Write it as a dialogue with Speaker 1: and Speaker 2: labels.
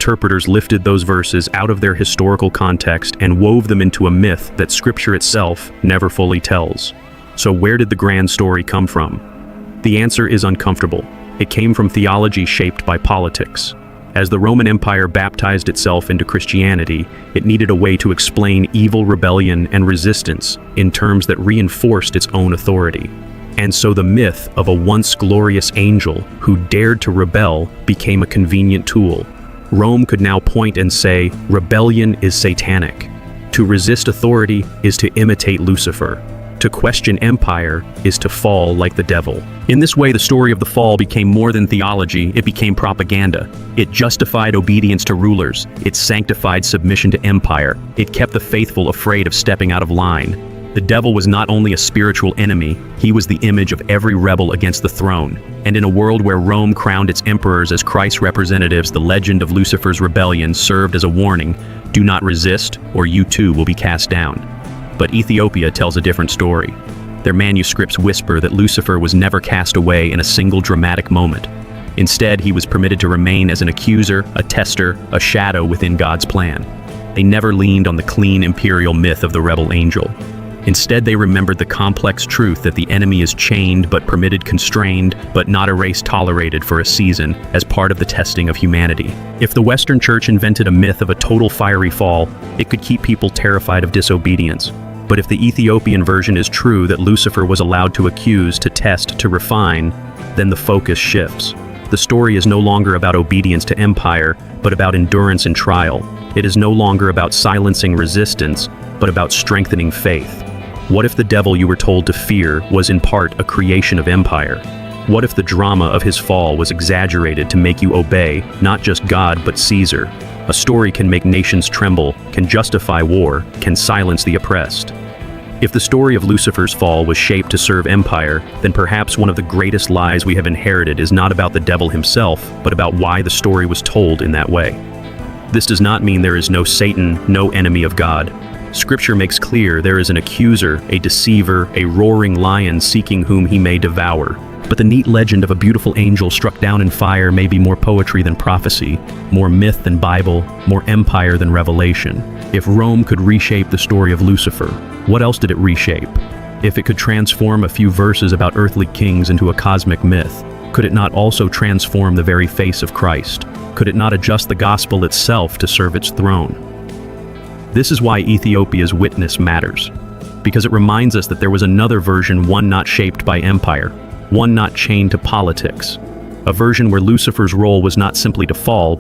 Speaker 1: Interpreters lifted those verses out of their historical context and wove them into a myth that Scripture itself never fully tells. So where did the grand story come from? The answer is uncomfortable. It came from theology shaped by politics. As the Roman Empire baptized itself into Christianity, it needed a way to explain evil rebellion and resistance in terms that reinforced its own authority. And so the myth of a once glorious angel who dared to rebel became a convenient tool. Rome could now point and say, rebellion is satanic. To resist authority is to imitate Lucifer. To question empire is to fall like the devil. In this way, the story of the fall became more than theology, it became propaganda. It justified obedience to rulers. It sanctified submission to empire. It kept the faithful afraid of stepping out of line. The devil was not only a spiritual enemy, he was the image of every rebel against the throne. And in a world where Rome crowned its emperors as Christ's representatives, the legend of Lucifer's rebellion served as a warning: do not resist, or you too will be cast down. But Ethiopia tells a different story. Their manuscripts whisper that Lucifer was never cast away in a single dramatic moment. Instead, he was permitted to remain as an accuser, a tester, a shadow within God's plan. They never leaned on the clean imperial myth of the rebel angel. Instead, they remembered the complex truth that the enemy is chained but permitted, constrained but not erased, tolerated for a season as part of the testing of humanity. If the Western Church invented a myth of a total fiery fall, it could keep people terrified of disobedience. But if the Ethiopian version is true, that Lucifer was allowed to accuse, to test, to refine, then the focus shifts. The story is no longer about obedience to empire, but about endurance in trial. It is no longer about silencing resistance, but about strengthening faith. What if the devil you were told to fear was in part a creation of empire? What if the drama of his fall was exaggerated to make you obey not just God but Caesar? A story can make nations tremble, can justify war, can silence the oppressed. If the story of Lucifer's fall was shaped to serve empire, then perhaps one of the greatest lies we have inherited is not about the devil himself, but about why the story was told in that way. This does not mean there is no Satan, no enemy of God. Scripture makes clear there is an accuser, a deceiver, a roaring lion seeking whom he may devour. But the neat legend of a beautiful angel struck down in fire may be more poetry than prophecy, more myth than Bible, more empire than revelation. If Rome could reshape the story of Lucifer, what else did it reshape? If it could transform a few verses about earthly kings into a cosmic myth, could it not also transform the very face of Christ? Could it not adjust the gospel itself to serve its throne? This is why Ethiopia's witness matters, because it reminds us that there was another version, one not shaped by empire, one not chained to politics, a version where Lucifer's role was not simply to fall,